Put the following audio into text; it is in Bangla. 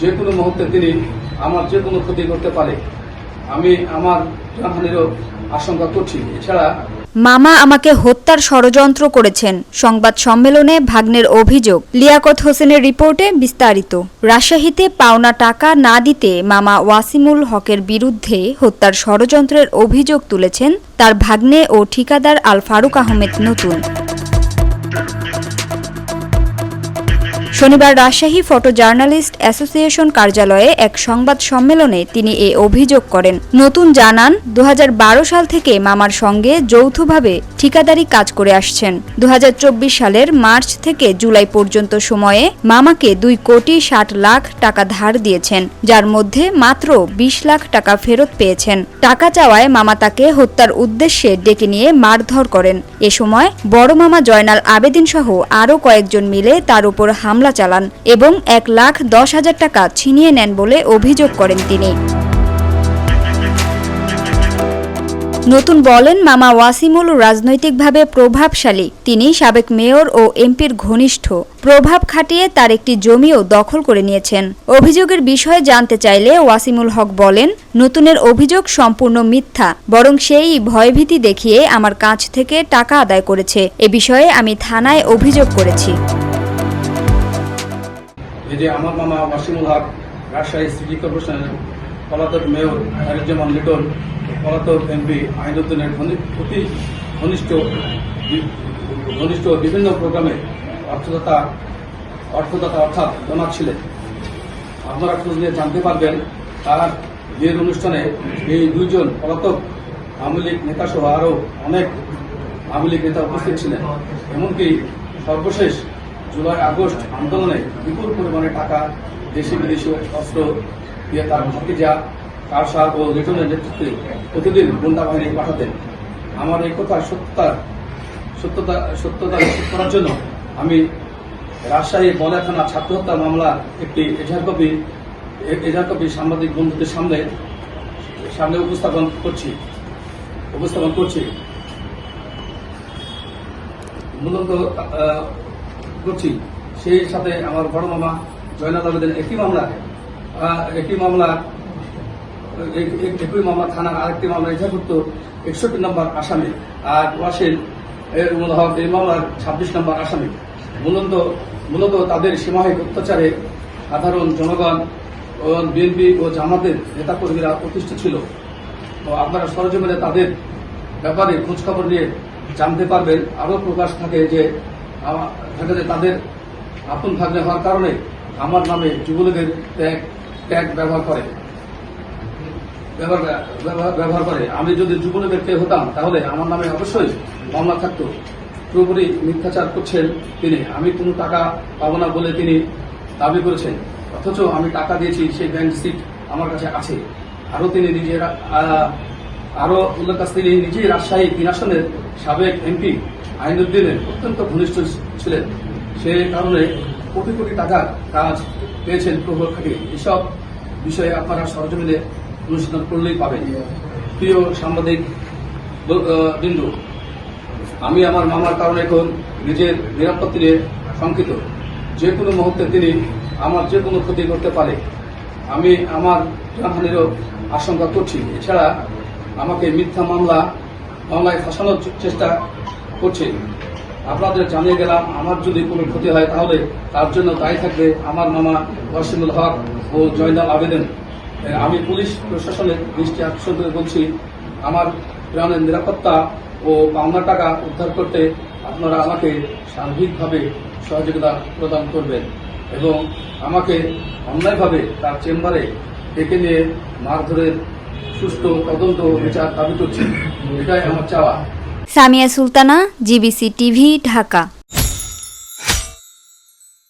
যে কোনো মুহূর্তে তিনি আমার যে কোনো ক্ষতি করতে পারে। আমি আমার প্রাণহানিরও আশঙ্কা করছি। এছাড়া মামা আমাকে হত্যার ষড়যন্ত্র করেছেন, সংবাদ সম্মেলনে ভাগ্নের অভিযোগ। লিয়াকত হোসেনের রিপোর্টে বিস্তারিত। রাজশাহীতে পাওনা টাকা না দিতে মামা ওয়াসিমুল হকের বিরুদ্ধে হত্যার ষড়যন্ত্রের অভিযোগ তুলেছেন তার ভাগ্নে ও ঠিকাদার আল ফারুক আহমেদ নতুন। শনিবার রাজশাহী ফটো জার্নালিস্ট অ্যাসোসিয়েশন কার্যালয়ে এক সংবাদ সম্মেলনে তিনি এ অভিযোগ করেন। নতুন জানান, 2012 সাল থেকে মামার সঙ্গে যৌথভাবে ঠিকাদারি কাজ করে আসছেন। 2024 সালের মার্চ থেকে জুলাই পর্যন্ত সময়ে মামাকে 2,60,00,000 টাকা ধার দিয়েছেন, যার মধ্যে মাত্র 20 লাখ টাকা ফেরত পেয়েছেন। টাকা চাওয়ায় মামা তাকে হত্যার উদ্দেশ্যে ডেকে নিয়ে মারধর করেন। এ সময় বড় মামা জয়নাল আবেদিন সহ আরও কয়েকজন মিলে তার উপর হামলা চালান এবং 1,10,000 টাকা ছিনিয়ে নেন বলে অভিযোগ করেন তিনি। নতুন বলেন, মামা ওয়াসিমুল রাজনৈতিকভাবে প্রভাবশালী। তিনি সাবেক মেয়র ও এমপির ঘনিষ্ঠ। প্রভাব খাটিয়ে তার একটি জমিও দখল করে নিয়েছেন। অভিযোগের বিষয়ে জানতে চাইলে ওয়াসিমুল হক বলেন, নতুনের অভিযোগ সম্পূর্ণ মিথ্যা, বরং সেই ভয়ভীতি দেখিয়ে আমার কাছ থেকে টাকা আদায় করেছে। এ বিষয়ে আমি থানায় অভিযোগ করেছি। এই যে আমার মামা ওয়াসিমুল হক রাজশাহী সিটি কর্পোরেশনের পলাতক মেয়র তারিকুজ্জামান লিটন, পলাতক এমপি আইনউদ্দিনের অতি ঘনিষ্ঠ বিভিন্ন প্রোগ্রামে অর্থদাতা অর্থাৎ ডোনার ছিলেন। আপনারা খোঁজ নিয়ে জানতে পারবেন তার বিয়ের অনুষ্ঠানে এই দুইজন পলাতক আওয়ামী লীগ নেতা সহ আরও অনেক আওয়ামী লীগ নেতা উপস্থিত ছিলেন। এমনকি সর্বশেষ জুলাই আগস্ট আন্দোলনে বিপুল পরিমাণে টাকা দেশি বিদেশি অস্ত্র দিয়ে তার ভাতিজা কারসার ও লিটনের নেতৃত্বে প্রতিদিন গুন্ডা বাহিনী পাঠাতেন। আমার এই কথার সত্যতা নিশ্চিত করার জন্য আমি রাজশাহী বলিয়া থানা ছাত্র হত্যা মামলার একটি এজাহার কপি সাংবাদিক বন্ধুদের সামনে উপস্থাপন করছি। মূলত করছি সেই সাথে আমার বড় মামা জয়নাল আবেদিন একই মামলা থানার আরেকটি মামলা এজাহারভুক্ত 61 নম্বর আসামি, আর ওয়াসিল হক এই মামলার 26 নম্বর আসামি। মূলত তাদের সীমাহীন অত্যাচারে সাধারণ জনগণ ও বিএনপি ও জামাতের নেতাকর্মীরা অতিষ্ঠ ছিল। তো আপনারা সরজমিনে তাদের ব্যাপারে খোঁজখবর নিয়ে জানতে পারবেন। আরও প্রকাশ থাকে যে তাদের আপন ভাগ্নে হওয়ার কারণে আমার নামে যুবলীগের ট্যাগ ব্যবহার করে। আমি যদি যুবলীগের কে হতাম তাহলে আমার নামে অবশ্যই মামলা থাকতো। পুরোপুরি মিথ্যাচার করছেন তিনি। আমি কোনো টাকা পাবো না বলে তিনি দাবি করেছেন, অথচ আমি টাকা দিয়েছি, সেই ব্যাংক সিট আমার কাছে আছে। তিনি নিজেই রাজশাহী 3 আসনের সাবেক এমপি আইনউদ্দিনের অত্যন্ত ঘনিষ্ঠ ছিলেন। সে কারণে কোটি কোটি টাকার কাজ পেয়েছেন প্রভাব খাটিয়ে। এসব বিষয়ে আপনারা সরজমিনে অনুসন্ধান করলেই পাবেন। প্রিয় সাংবাদিক বিন্দু, আমি আমার মামার কারণে এখন নিজের নিরাপত্তা নিয়ে শঙ্কিত। যে কোনো মুহূর্তে তিনি আমার যে কোনো ক্ষতি করতে পারে। আমি আমার প্রাণহানিরও আশঙ্কা করছি। এছাড়া আমাকে মিথ্যা মামলায় ফাঁসানোর চেষ্টা করছে। আপনাদের জানিয়ে গেলাম, আমার যদি কোনো ক্ষতি হয় তাহলে তার জন্য দায়ী থাকবে আমার মামা ওয়াসিমুল হক ও জয়নাল আবেদিন। আমি পুলিশ প্রশাসনের দৃষ্টি আকর্ষণ করে বলছি, আমার প্রাণের নিরাপত্তা ও পাওনা টাকা উদ্ধার করতে আপনারা আমাকে সার্বিকভাবে সহযোগিতা প্রদান করবেন এবং আমাকে অন্যায়ভাবে তার চেম্বারে ডেকে নিয়ে মারধরের সুষ্ঠু তদন্ত বিচার দাবি করছি। এটাই আমার চাওয়া। Samia Sultana, GBC TV, Dhaka.